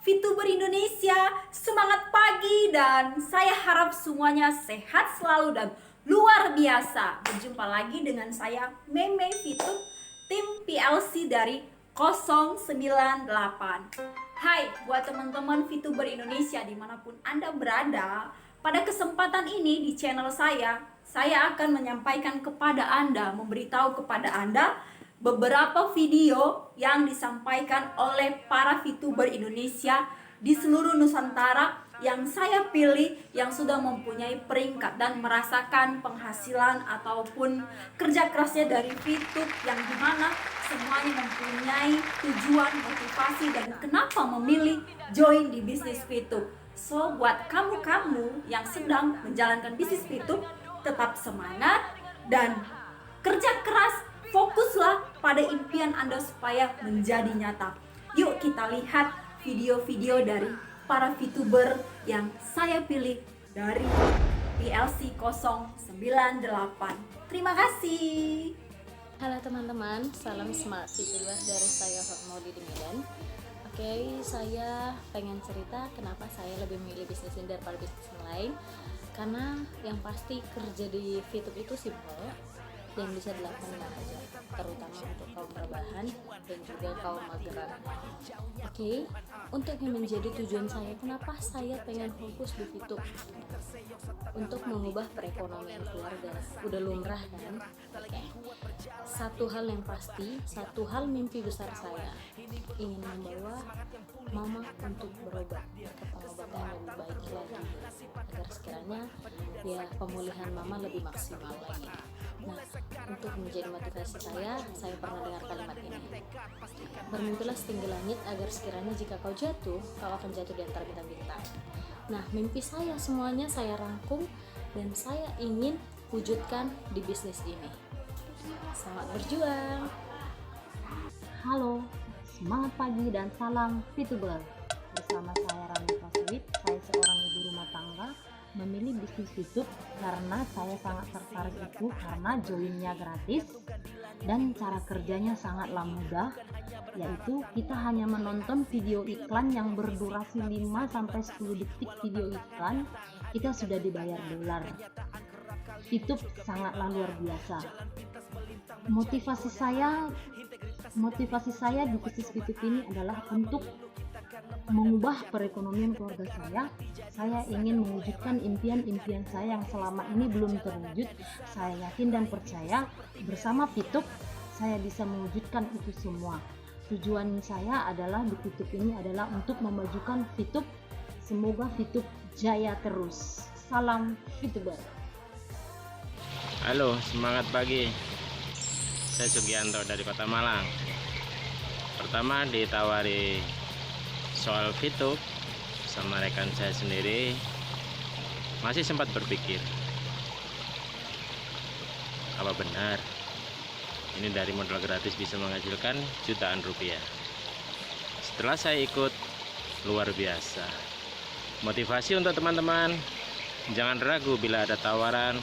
VTuber Indonesia, semangat pagi dan saya harap semuanya sehat selalu dan luar biasa. Berjumpa lagi dengan saya Meme Vtube, tim PLC dari 098. Hai buat teman-teman VTuber Indonesia dimanapun Anda berada. Pada kesempatan ini di channel saya akan menyampaikan kepada Anda, memberitahu kepada Anda beberapa video yang disampaikan oleh para VTuber Indonesia di seluruh Nusantara yang saya pilih, yang sudah mempunyai peringkat dan merasakan penghasilan ataupun kerja kerasnya dari VTube, yang dimana semuanya mempunyai tujuan, motivasi, dan kenapa memilih join di bisnis VTube. So buat kamu-kamu yang sedang menjalankan bisnis VTube, tetap semangat dan kerja keras. Fokuslah pada impian Anda supaya menjadi nyata. Yuk kita lihat video-video dari para VTuber yang saya pilih dari PLC 098. Terima kasih. Halo teman-teman, salam smart VTuber dari saya Hotmodi di Medan. Oke, saya pengen cerita kenapa saya lebih memilih bisnis ini daripada bisnis yang lain. Karena yang pasti kerja di VTube itu simpel dan bisa dilakukan dengan aja, terutama untuk kaum rebahan dan juga kaum mageran. Oke, untuk yang menjadi tujuan saya, kenapa saya pengen fokus di VTube untuk mengubah perekonomian keluarga, udah lumrah kan? Oke, satu hal yang pasti, satu hal mimpi besar saya, ingin membawa mama untuk berobat ke pengobatan yang lebih baik lagi, agar sekiranya ya pemulihan mama lebih maksimal lagi. Nah, untuk menjadi motivasi saya pernah dengar kalimat ini. Bermimpilah setinggi langit agar sekiranya jika kau jatuh, kau akan jatuh di antara bintang-bintang. Nah, mimpi saya semuanya saya rangkum dan saya ingin wujudkan di bisnis ini. Selamat berjuang. Halo, semangat pagi dan salam VTuber. Bersama saya Rani Faswit, saya seorang ibu rumah tangga memilih bisnis VTube karena saya sangat tertarik itu karena joinnya gratis dan cara kerjanya sangatlah mudah, yaitu kita hanya menonton video iklan yang berdurasi 5-10 detik video iklan, kita sudah dibayar dolar. VTube sangatlah luar biasa. Motivasi saya di bisnis VTube ini adalah untuk mengubah perekonomian keluarga saya. Saya ingin mewujudkan impian-impian saya yang selama ini belum terwujud. Saya yakin dan percaya bersama VTube saya bisa mewujudkan itu semua. Tujuan saya adalah di VTube ini adalah untuk memajukan VTube. Semoga VTube jaya terus. Salam VTuber. Halo, semangat pagi. Saya Sugianto dari Kota Malang. Pertama ditawari soal VTube sama rekan saya sendiri, masih sempat berpikir apa benar ini dari modal gratis bisa menghasilkan jutaan rupiah. Setelah saya ikut, luar biasa. Motivasi untuk teman-teman, jangan ragu bila ada tawaran,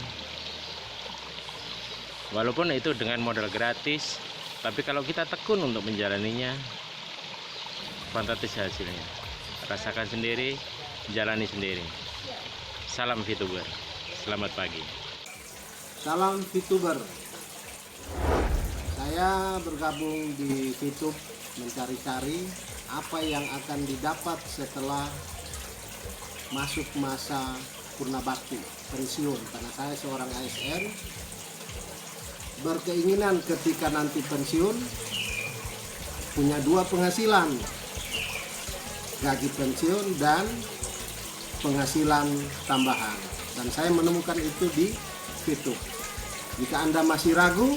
walaupun itu dengan modal gratis, tapi kalau kita tekun untuk menjalaninya, fantastis hasilnya. Rasakan sendiri, jalani sendiri. Salam VTuber, selamat pagi. Salam VTuber. Saya bergabung di VTube mencari-cari apa yang akan didapat setelah masuk masa purna bakti, pensiun. Karena saya seorang ASN, berkeinginan ketika nanti pensiun punya dua penghasilan, gaji pensiun dan penghasilan tambahan, dan saya menemukan itu di VTube. Jika Anda masih ragu,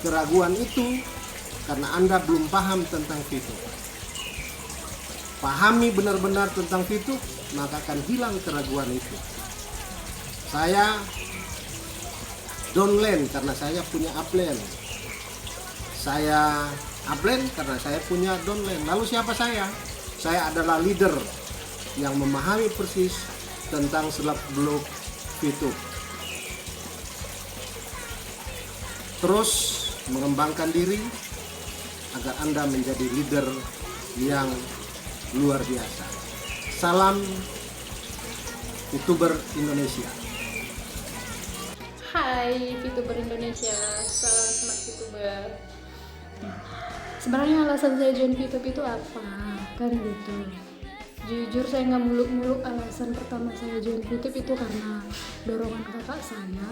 keraguan itu karena Anda belum paham tentang VTube. Pahami benar-benar tentang VTube, maka akan hilang keraguan itu. Saya downline karena saya punya upline. Saya upline karena saya punya downline. Lalu siapa saya? Saya adalah leader yang memahami persis tentang seluk-beluk VTube. Terus mengembangkan diri agar Anda menjadi leader yang luar biasa. Salam YouTuber Indonesia. Hai VTuber Indonesia, salam smart VTuber. Sebenarnya alasan saya join VTube itu apa? Kan gitu. Jujur saya nggak muluk-muluk, alasan pertama saya join VTube itu karena dorongan kakak saya.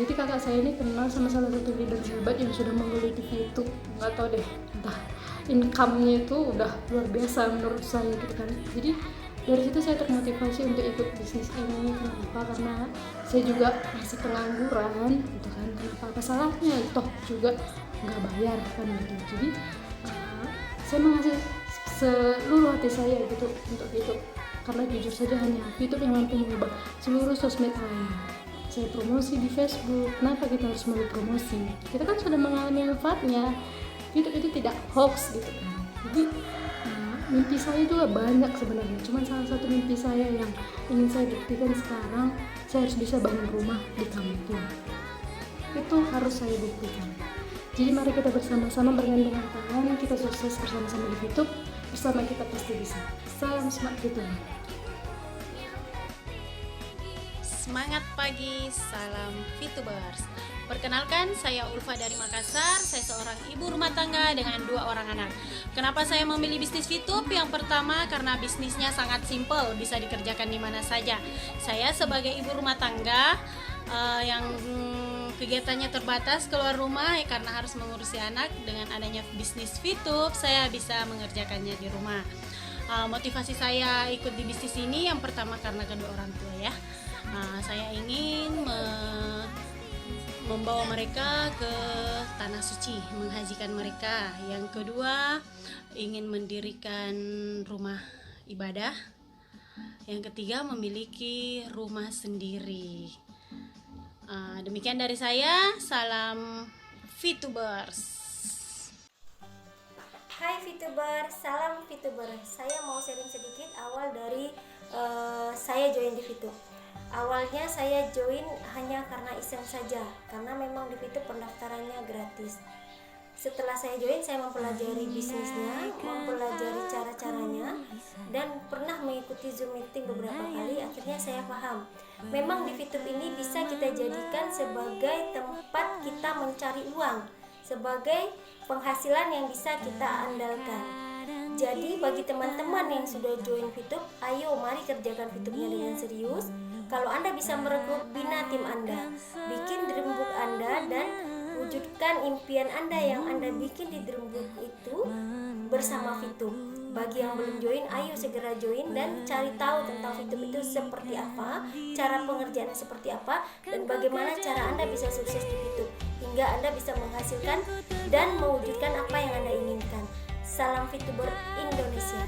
Jadi kakak saya ini kenal sama salah satu leader hebat yang sudah menggeluti VTube. Nggak tahu deh, entah income-nya itu udah luar biasa menurut saya gitu kan. Jadi dari situ saya termotivasi untuk ikut bisnis ini. Kenapa? Karena saya juga masih pengangguran gitu kan. Kenapa? Apa salahnya? Toh juga nggak bayar kan gitu. Jadi saya mengasih seluruh hati saya gitu untuk YouTube, karena jujur saja hanya YouTube yang mampu mengubah seluruh sosmed lain. Saya promosi di Facebook, kenapa kita harus mau promosi? Kita kan sudah mengalami manfaatnya. YouTube itu tidak hoax gitu kan. Jadi mimpi saya juga banyak sebenarnya, cuman salah satu mimpi saya yang ingin saya buktikan sekarang, saya harus bisa bangun rumah di kampung. Itu harus saya buktikan. Jadi mari kita bersama-sama bergandengan tangan, kita sukses bersama-sama di YouTube. Bersama kita pasti bisa. Salam smart YouTube. Semangat pagi, salam VTubers. Perkenalkan, saya Ulfa dari Makassar. Saya seorang ibu rumah tangga dengan 2 orang anak. Kenapa saya memilih bisnis VTube? Yang pertama, karena bisnisnya sangat simpel, bisa dikerjakan di mana saja. Saya sebagai ibu rumah tangga yang kegiatannya terbatas keluar rumah karena harus mengurusi anak, dengan adanya bisnis VTube, saya bisa mengerjakannya di rumah. Motivasi saya ikut di bisnis ini yang pertama karena kedua orang tua ya. Saya ingin membawa mereka ke tanah suci, menghajikan mereka. Yang kedua, ingin mendirikan rumah ibadah. Yang ketiga, memiliki rumah sendiri. Demikian dari saya, salam VTubers. Hai VTuber, salam VTuber. Saya mau sharing sedikit awal dari saya join di VTube. Awalnya saya join hanya karena iseng saja, karena memang di VTube pendaftarannya gratis. Setelah saya join, saya mempelajari bisnisnya, mempelajari cara-caranya, dan pernah mengikuti Zoom meeting beberapa kali. Akhirnya saya paham, memang di VTube ini bisa kita jadikan sebagai tempat kita mencari uang, sebagai penghasilan yang bisa kita andalkan. Jadi bagi teman-teman yang sudah join VTube, ayo mari kerjakan VTube-nya dengan serius. Kalau Anda bisa merekrut, bina tim Anda, bikin dream book Anda, dan wujudkan impian Anda yang Anda bikin di dream book itu bersama VTube. Bagi yang belum join, ayo segera join dan cari tahu tentang VTube itu seperti apa, cara pengerjaannya seperti apa, dan bagaimana cara Anda bisa sukses di VTube hingga Anda bisa menghasilkan dan mewujudkan apa yang Anda inginkan. Salam VTuber Indonesia.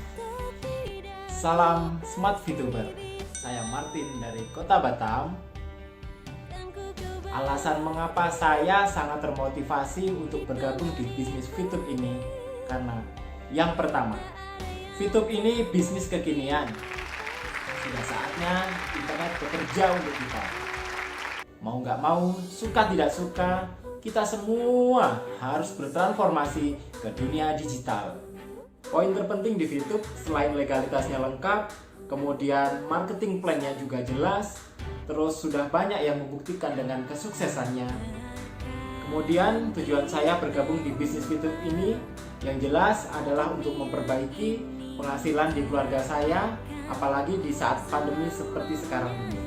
Salam Smart VTuber. Saya Martin dari Kota Batam. Alasan mengapa saya sangat termotivasi untuk bergabung di bisnis VTube ini karena yang pertama, VTube ini bisnis kekinian. Sudah saatnya internet bekerja untuk kita. Mau nggak mau, suka tidak suka, kita semua harus bertransformasi ke dunia digital. Poin terpenting di VTube selain legalitasnya lengkap, kemudian marketing plan-nya juga jelas, terus sudah banyak yang membuktikan dengan kesuksesannya. Kemudian tujuan saya bergabung di bisnis VTube ini yang jelas adalah untuk memperbaiki penghasilan di keluarga saya, apalagi di saat pandemi seperti sekarang ini.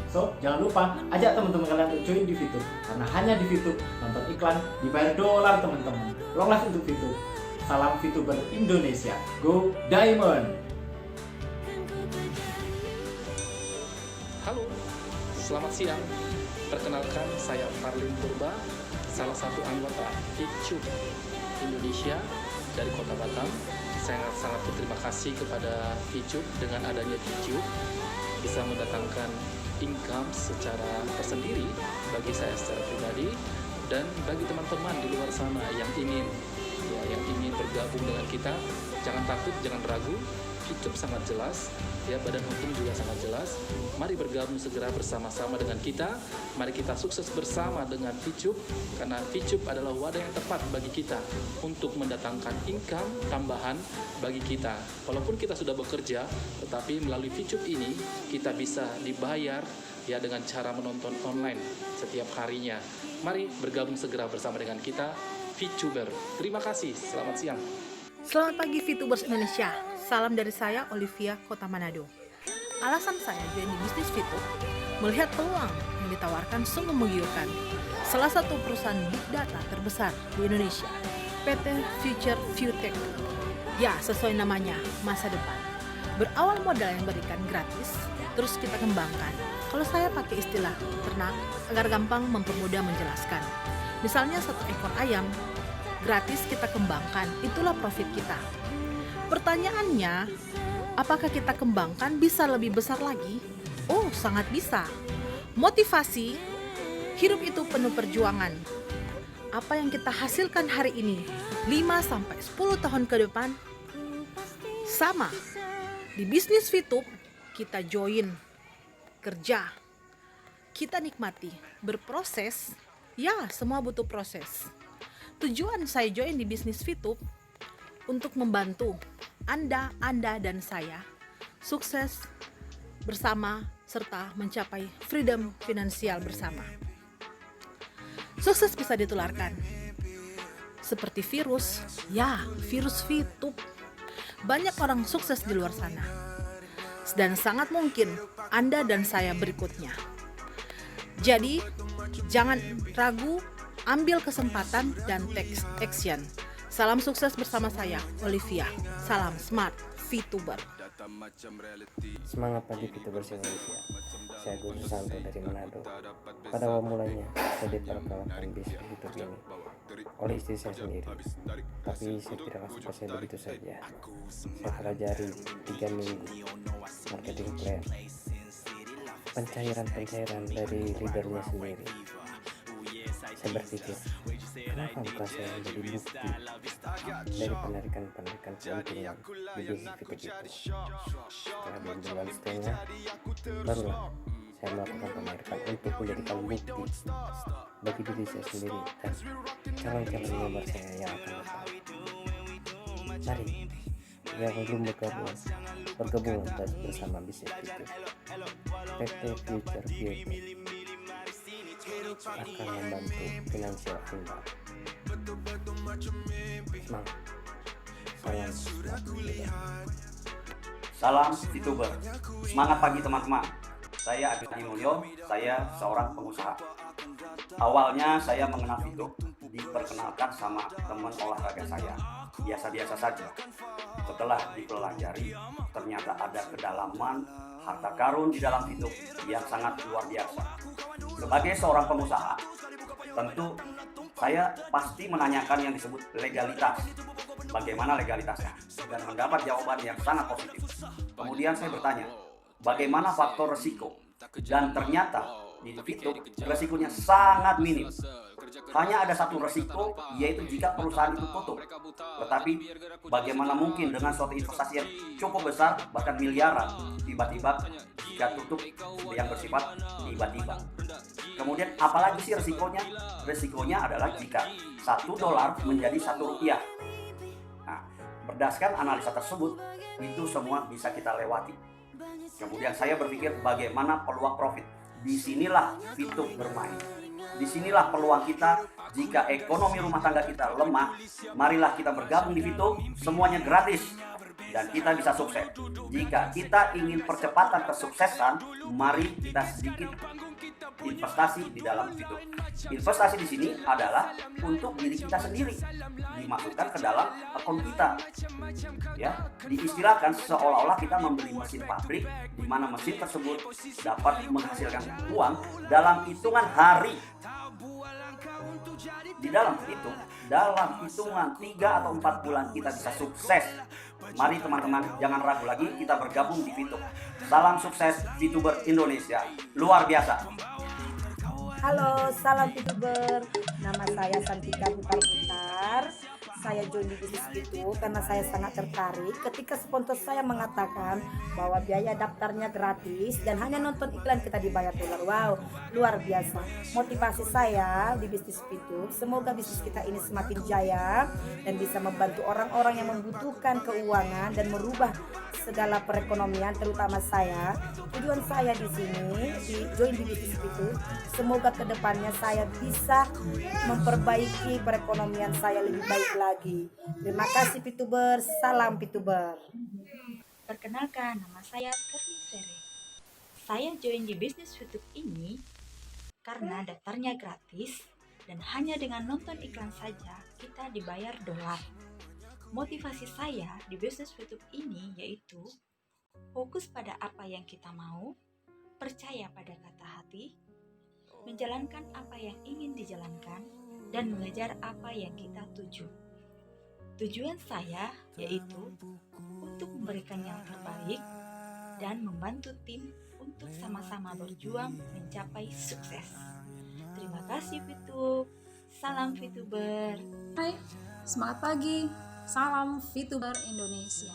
So, jangan lupa ajak teman-teman kalian untuk join di VTube, karena hanya di VTube nonton iklan dibayar dolar teman-teman. Long life untuk VTube. Salam VTuber Indonesia. Go Diamond. Halo, selamat siang. Perkenalkan, saya Parlin Purba, salah satu anggota VTube Indonesia dari Kota Batam. Saya sangat berterima kasih kepada VTube. Dengan adanya VTube bisa mendatangkan income secara tersendiri bagi saya secara pribadi dan bagi teman-teman di luar sana yang ingin bergabung dengan kita. Jangan takut, jangan ragu. VTube sangat jelas, ya, badan hukum juga sangat jelas. Mari bergabung segera bersama-sama dengan kita. Mari kita sukses bersama dengan VTube, karena VTube adalah wadah yang tepat bagi kita untuk mendatangkan income tambahan bagi kita. Walaupun kita sudah bekerja, tetapi melalui VTube ini kita bisa dibayar ya dengan cara menonton online setiap harinya. Mari bergabung segera bersama dengan kita, VTuber. Terima kasih, selamat siang. Selamat pagi VTubers Indonesia. Salam dari saya Olivia, Kota Manado. Alasan saya join di bisnis VTube, melihat peluang yang ditawarkan sungguh menggiurkan. Salah satu perusahaan big data terbesar di Indonesia, PT Future Viewtech. Ya, sesuai namanya, masa depan. Berawal modal yang berikan gratis, terus kita kembangkan. Kalau saya pakai istilah ternak agar gampang mempermudah menjelaskan. Misalnya 1 ekor ayam, gratis kita kembangkan, itulah profit kita. Pertanyaannya, apakah kita kembangkan bisa lebih besar lagi? Oh, sangat bisa. Motivasi, hidup itu penuh perjuangan. Apa yang kita hasilkan hari ini, 5-10 tahun ke depan, sama. Di bisnis VTube, kita join, kerja, kita nikmati, berproses, ya semua butuh proses. Tujuan saya join di bisnis VTube untuk membantu Anda dan saya sukses bersama serta mencapai freedom finansial bersama. Sukses bisa ditularkan seperti virus, ya virus VTube. Banyak orang sukses di luar sana dan sangat mungkin Anda dan saya berikutnya. Jadi jangan ragu, ambil kesempatan dan take action. Salam sukses bersama saya, Olivia. Salam smart VTuber. Semangat pagi VTubers Indonesia. Saya Gus Santo dari Manado. Pada awal mulanya, saya diperkenalkan bisnis YouTube ini oleh istri saya sendiri. Tapi saya tidak langsung selesai begitu saja. Saya pelajari 3 minggu marketing plan, pencairan dari leadernya sendiri. Saya berpikir, kenapa bukan saya menjadi bukti dari penarikan keuntungan di bisnis VTube itu. Setelah 2 bulan setengah, barulah saya melakukan penarikan untuk menjadikan bukti bagi diri saya sendiri dan calon-calon member saya yang akan datang. Mari yang belum bergabung bersama bisnis VTube. PT Future Viewtech akan membantu finansial Anda. Semangat. Salam VTuber. Semangat pagi teman-teman. Saya Adi Mulyo, saya seorang pengusaha. Awalnya saya mengenal VTube diperkenalkan sama teman olahraga saya. Biasa-biasa saja. Setelah dipelajari, ternyata ada kedalaman harta karun di dalam VTube yang sangat luar biasa. Sebagai seorang pengusaha, tentu saya pasti menanyakan yang disebut legalitas. Bagaimana legalitasnya? Dan mendapat jawaban yang sangat positif. Kemudian saya bertanya, bagaimana faktor resiko? Dan ternyata di VTube resikonya sangat minim. Hanya ada satu resiko, yaitu jika perusahaan itu tutup. Tetapi bagaimana mungkin dengan suatu investasi yang cukup besar, bahkan miliaran, tiba-tiba jika tutup yang bersifat tiba-tiba. Kemudian apalagi sih resikonya? Resikonya adalah jika $1 menjadi ₹1. Nah, berdasarkan analisa tersebut, itu semua bisa kita lewati. Kemudian saya berpikir bagaimana peluang profit. Disinilah VTube bermain. Disinilah peluang kita. Jika ekonomi rumah tangga kita lemah, marilah kita bergabung di VTube. Semuanya gratis dan kita bisa sukses. Jika kita ingin percepatan kesuksesan, mari kita sedikit investasi di dalam VTube. Investasi di sini adalah untuk diri kita sendiri, dimasukkan ke dalam akun kita. Ya, diistilahkan seolah-olah kita membeli mesin pabrik, di mana mesin tersebut dapat menghasilkan uang dalam hitungan hari. Di dalam hitungan 3 atau 4 bulan kita bisa sukses. Mari teman-teman, jangan ragu lagi, kita bergabung di VTube. Salam sukses VTuber Indonesia, luar biasa. Halo, salam VTuber. Nama saya Santika Putar-Putar. saya join di bisnis itu karena saya sangat tertarik ketika sponsor saya mengatakan bahwa biaya daftarnya gratis dan hanya nonton iklan kita dibayar dolar. Wow, luar biasa. Motivasi saya di bisnis itu, semoga bisnis kita ini semakin jaya dan bisa membantu orang-orang yang membutuhkan keuangan dan merubah segala perekonomian, terutama saya. Tujuan saya di sini di join di bisnis itu, semoga kedepannya saya bisa memperbaiki perekonomian saya lebih baik lagi. Terima kasih VTuber, salam VTuber. Perkenalkan, nama saya Kerni Sere. Saya join di bisnis YouTube ini karena daftarnya gratis dan hanya dengan nonton iklan saja kita dibayar dolar. Motivasi saya di bisnis YouTube ini yaitu fokus pada apa yang kita mau, percaya pada kata hati, menjalankan apa yang ingin dijalankan, dan mengejar apa yang kita tuju. Tujuan saya yaitu untuk memberikan yang terbaik dan membantu tim untuk sama-sama berjuang mencapai sukses. Terima kasih VTube. Salam VTuber. Hai, semangat pagi. Salam VTuber Indonesia.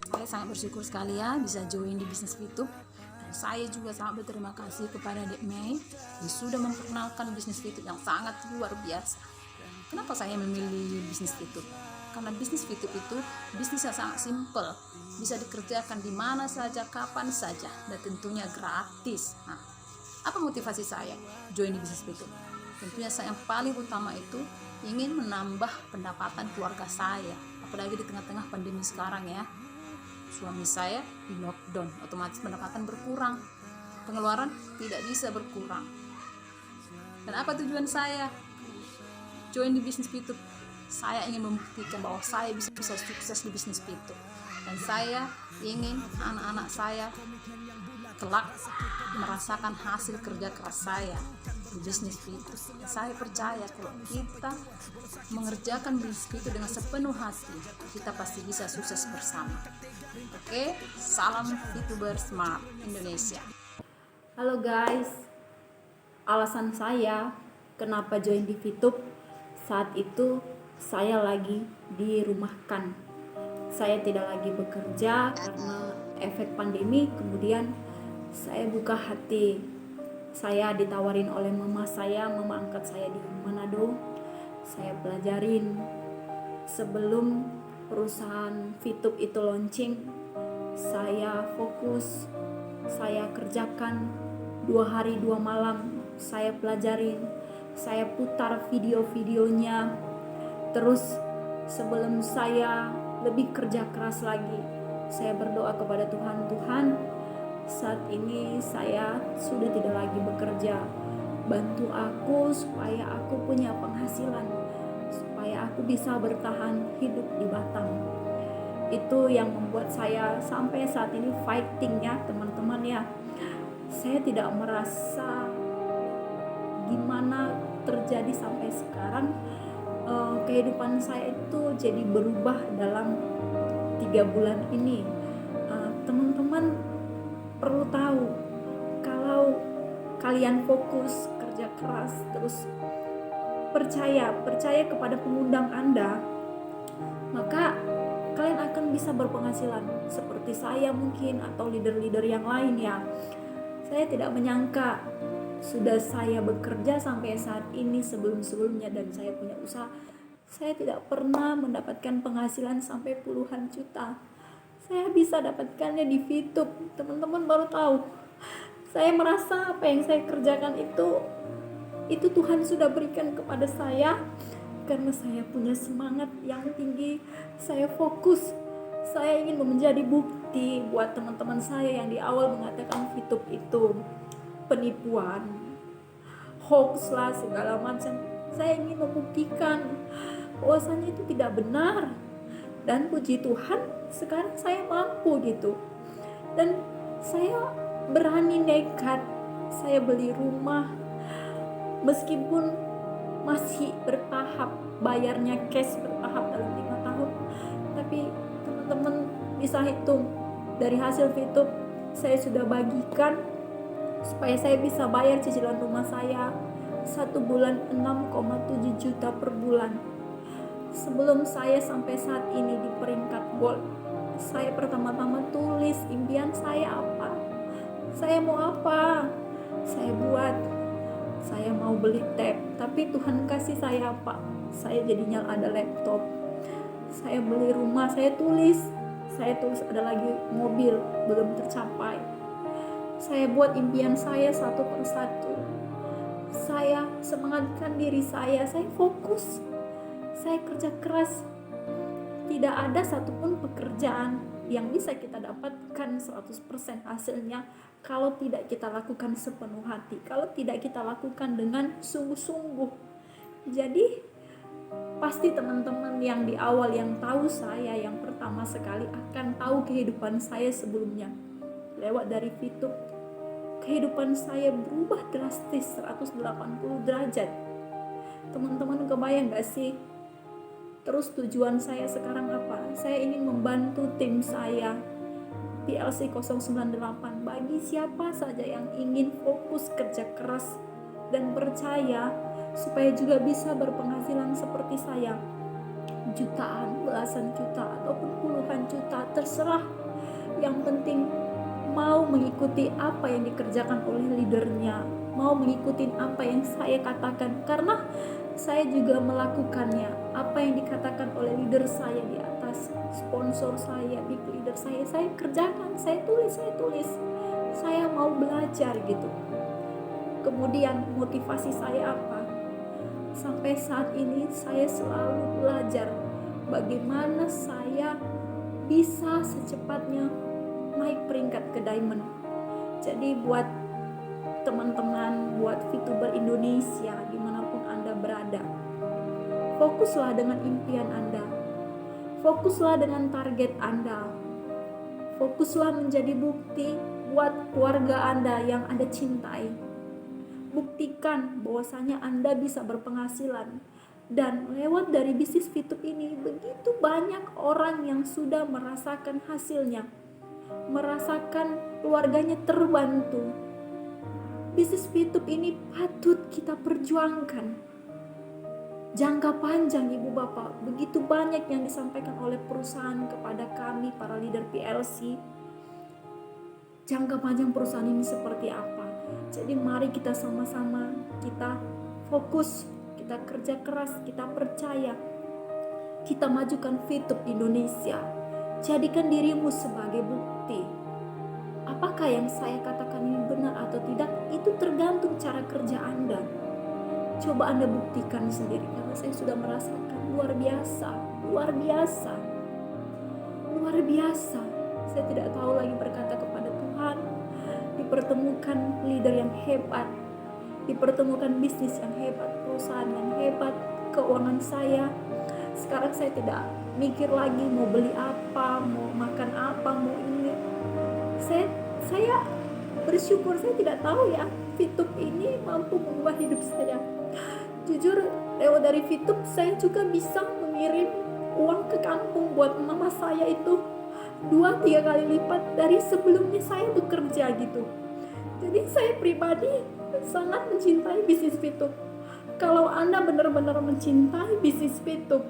Saya sangat bersyukur sekali ya bisa join di bisnis VTube. Dan saya juga sangat berterima kasih kepada Dek Mei yang sudah memperkenalkan bisnis VTube yang sangat luar biasa. Kenapa saya memilih bisnis VTube? Karena bisnis VTube itu bisnis yang sangat simpel, bisa dikerjakan di mana saja, kapan saja, dan tentunya gratis. Nah, apa motivasi saya join di bisnis VTube? Tentunya saya yang paling utama itu ingin menambah pendapatan keluarga saya, apalagi di tengah-tengah pandemi sekarang ya. Suami saya di lockdown, otomatis pendapatan berkurang, pengeluaran tidak bisa berkurang. Dan apa tujuan saya join di bisnis VTube? Saya ingin membuktikan bahwa saya bisa sukses di bisnis VTube, dan saya ingin anak-anak saya kelak merasakan hasil kerja keras saya di bisnis VTube. Saya percaya kalau kita mengerjakan bisnis VTube dengan sepenuh hati, kita pasti bisa sukses bersama. Oke, salam VTuber Smart Indonesia. Halo guys, alasan saya kenapa join di VTube, saat itu saya lagi dirumahkan. Saya tidak lagi bekerja karena efek pandemi. Kemudian saya buka hati. Saya ditawarin oleh mama angkat saya di Manado. Saya pelajarin sebelum perusahaan VTube itu launching. Saya fokus, saya kerjakan 2 hari 2 malam. Saya pelajarin, saya putar video-videonya. Terus sebelum saya lebih kerja keras lagi, saya berdoa kepada Tuhan, saat ini saya sudah tidak lagi bekerja, bantu aku supaya aku punya penghasilan, supaya aku bisa bertahan hidup di Batam. Itu yang membuat saya sampai saat ini fighting ya teman-teman ya. Saya tidak merasa gimana terjadi sampai sekarang. Kehidupan saya itu jadi berubah dalam 3 bulan ini. Teman-teman perlu tahu, kalau kalian fokus kerja keras terus percaya kepada pengundang Anda, maka kalian akan bisa berpenghasilan seperti saya mungkin atau leader-leader yang lain ya. Saya tidak menyangka sudah saya bekerja sampai saat ini, sebelumnya dan saya punya usaha, saya tidak pernah mendapatkan penghasilan sampai puluhan juta. Saya bisa dapatkannya di VTube. Teman-teman baru tahu. Saya merasa apa yang saya kerjakan itu Tuhan sudah berikan kepada saya karena saya punya semangat yang tinggi. Saya fokus. Saya ingin menjadi bukti buat teman-teman saya yang di awal mengatakan VTube itu penipuan, hoax lah, segala macam. Saya ingin membuktikan bahwasanya itu tidak benar. Dan puji Tuhan, sekarang saya mampu gitu. Dan saya berani nekat. Saya beli rumah meskipun masih bertahap, bayarnya cash bertahap dalam 5 tahun. Tapi teman-teman bisa hitung dari hasil VTube saya sudah bagikan supaya saya bisa bayar cicilan rumah saya 1 bulan 6,7 juta per bulan. Sebelum saya sampai saat ini di peringkat gold, saya pertama-tama tulis impian saya apa. Saya mau apa? Saya buat. Saya mau beli tab, tapi Tuhan kasih saya apa? Saya jadinya ada laptop. Saya beli rumah, saya tulis ada lagi mobil belum tercapai. Saya buat impian saya satu persatu. Saya semangatkan diri saya fokus. Saya kerja keras. Tidak ada satupun pekerjaan yang bisa kita dapatkan 100% hasilnya kalau tidak kita lakukan sepenuh hati, kalau tidak kita lakukan dengan sungguh-sungguh. Jadi pasti teman-teman yang di awal yang tahu saya yang pertama sekali akan tahu kehidupan saya sebelumnya. Lewat dari VTube, kehidupan saya berubah drastis 180 derajat. Teman-teman kebayang gak sih? Terus tujuan saya sekarang apa? Saya ingin membantu tim saya PLC 098 bagi siapa saja yang ingin fokus kerja keras dan percaya supaya juga bisa berpenghasilan seperti saya, jutaan, belasan juta ataupun puluhan juta, terserah. Yang penting mau mengikuti apa yang dikerjakan oleh leadernya, mau mengikuti apa yang saya katakan, karena saya juga melakukannya. Apa yang dikatakan oleh leader saya di atas, sponsor saya, big leader saya kerjakan, saya tulis. Saya mau belajar gitu. Kemudian motivasi saya apa? Sampai saat ini saya selalu belajar bagaimana saya bisa secepatnya naik peringkat ke diamond. Jadi buat teman-teman, buat VTuber Indonesia dimanapun Anda berada, fokuslah dengan impian Anda, fokuslah dengan target Anda, fokuslah menjadi bukti buat keluarga Anda yang Anda cintai. Buktikan bahwasanya Anda bisa berpenghasilan. Dan lewat dari bisnis VTube ini, begitu banyak orang yang sudah merasakan hasilnya, merasakan keluarganya terbantu. Bisnis VTube ini patut kita perjuangkan. Jangka panjang Ibu Bapak, begitu banyak yang disampaikan oleh perusahaan kepada kami para leader PLC. Jangka panjang perusahaan ini seperti apa? Jadi mari kita sama-sama, kita fokus, kita kerja keras, kita percaya, kita majukan VTube di Indonesia. Jadikan dirimu sebagai bukti. Apakah yang saya katakan ini benar atau tidak, itu tergantung cara kerja Anda. Coba Anda buktikan sendiri, karena saya sudah merasakan luar biasa. Saya tidak tahu lagi berkata kepada Tuhan, dipertemukan leader yang hebat, dipertemukan bisnis yang hebat, perusahaan yang hebat, keuangan saya. Sekarang saya tidak mikir lagi mau beli apa, mau makan apa, mau ini. Saya bersyukur, saya tidak tahu ya VTube ini mampu mengubah hidup saya. Jujur, lewat dari VTube saya juga bisa mengirim uang ke kampung buat mama saya itu 2-3 kali lipat dari sebelumnya saya bekerja gitu. Jadi saya pribadi sangat mencintai bisnis VTube. Kalau Anda benar-benar mencintai bisnis VTube,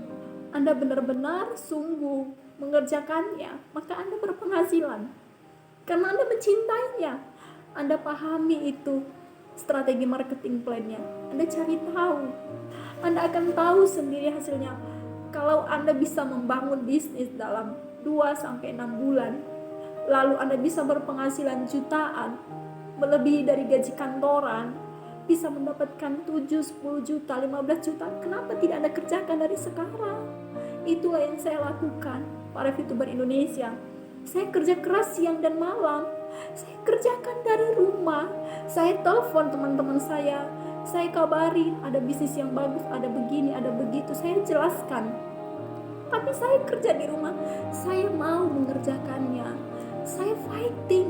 Anda benar-benar sungguh mengerjakannya, maka Anda berpenghasilan. Karena Anda mencintainya, Anda pahami itu strategi marketing plan-nya, Anda cari tahu, Anda akan tahu sendiri hasilnya. Kalau Anda bisa membangun bisnis dalam 2-6 bulan, lalu Anda bisa berpenghasilan jutaan, melebihi dari gaji kantoran, bisa mendapatkan 7, 10 juta, 15 juta, kenapa tidak Anda kerjakan dari sekarang? Itulah yang saya lakukan, para VTuber Indonesia. Saya kerja keras siang dan malam, saya kerjakan dari rumah, saya telepon teman-teman saya kabarin ada bisnis yang bagus, ada begini, ada begitu, saya jelaskan. Tapi saya kerja di rumah, saya mau mengerjakannya, saya fighting.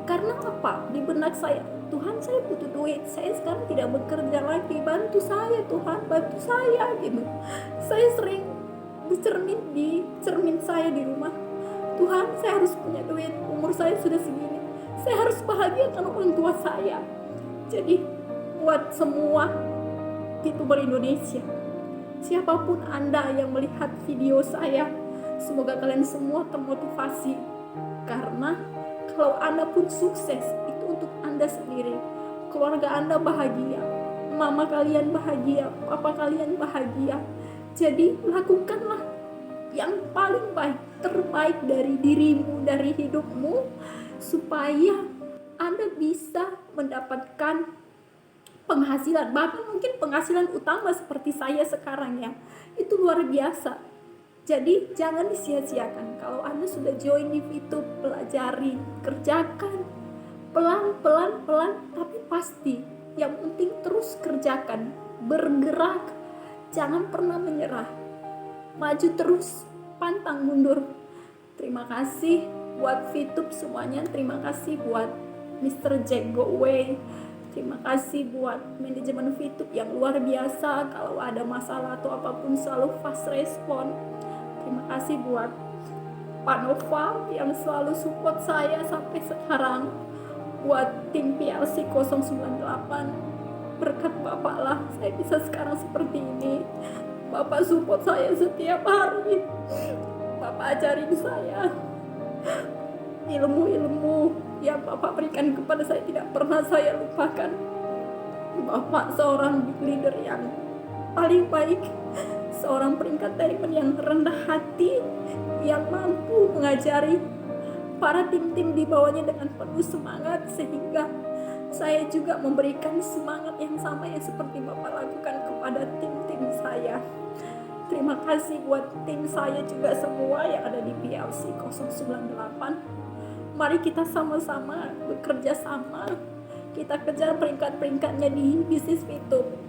Karena apa? Di benak saya, Tuhan, saya butuh duit, saya sekarang tidak bekerja lagi, bantu saya Tuhan, bantu saya gitu. Saya sering bercermin di cermin saya di rumah, Tuhan, saya harus punya duit, umur saya sudah segini, saya harus bahagiakan orang tua saya. Jadi buat semua VTuber Indonesia, siapapun Anda yang melihat video saya, semoga kalian semua termotivasi. Karena kalau Anda pun sukses, itu untuk Anda sendiri. Keluarga Anda bahagia, mama kalian bahagia, papa kalian bahagia. Jadi lakukanlah yang paling baik, terbaik dari dirimu, dari hidupmu, supaya Anda bisa mendapatkan penghasilan, bahkan mungkin penghasilan utama seperti saya sekarang ya. Itu luar biasa. Jadi jangan disia-siakan. Kalau Anda sudah join di VTube, pelajari, kerjakan pelan, tapi pasti. Yang penting terus kerjakan, bergerak, jangan pernah menyerah, maju terus, pantang mundur. Terima kasih buat VTube semuanya, terima kasih buat Mr. Jack Go Away, terima kasih buat manajemen VTube yang luar biasa. Kalau ada masalah atau apapun selalu fast respon. Terima kasih buat Pak Nova yang selalu support saya sampai sekarang. Buat tim PLC 098, berkat Bapak lah saya bisa sekarang seperti ini. Bapak support saya setiap hari, Bapak ajarin saya ilmu-ilmu yang Bapak berikan kepada saya, tidak pernah saya lupakan. Bapak seorang leader yang paling baik, seorang peringkat diamond yang rendah hati, yang mampu mengajari para tim-tim di bawahnya dengan penuh semangat, sehingga saya juga memberikan semangat yang sama yang seperti Bapak lakukan kepada tim-tim saya. Terima kasih buat tim saya juga semua yang ada di PLC 098. Mari kita sama-sama bekerja sama, kita kejar peringkat-peringkatnya di bisnis VTube.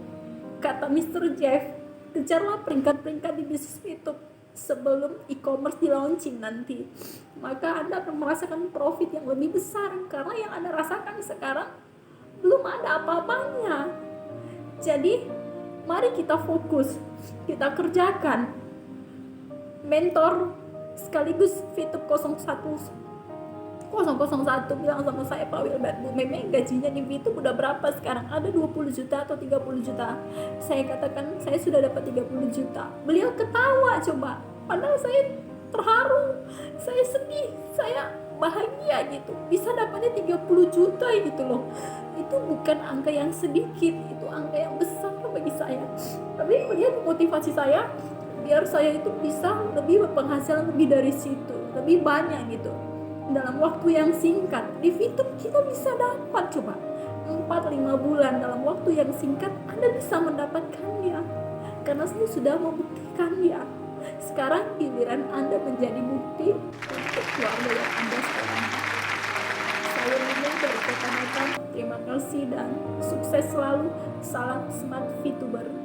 Kata Mr. Jeff, kejarlah peringkat-peringkat di bisnis VTube sebelum e-commerce di launching nanti, maka Anda akan merasakan profit yang lebih besar. Karena yang Anda rasakan sekarang belum ada apa-apanya. Jadi mari kita fokus, kita kerjakan. Mentor sekaligus VTube 001 bilang sama saya, Pak Wilbert, Bu Meme gajinya di VTube udah berapa sekarang? Ada 20 juta atau 30 juta? Saya katakan saya sudah dapat 30 juta. Beliau ketawa coba. Padahal saya terharu, saya sedih, saya bahagia gitu. Bisa dapatnya 30 juta gitu loh. Itu bukan angka yang sedikit, itu angka yang besar bagi saya. Tapi melihat motivasi saya, biar saya itu bisa lebih berpenghasilan lebih dari situ, lebih banyak gitu. Dalam waktu yang singkat di VTube kita bisa dapat coba 4-5 bulan, dalam waktu yang singkat Anda bisa mendapatkannya karena saya sudah membuktikannya. Sekarang giliran Anda menjadi bukti untuk keluarga yang Anda sekarang. Saya Lina dari Kota Batam, terima kasih dan sukses selalu. Salam smart VTuber.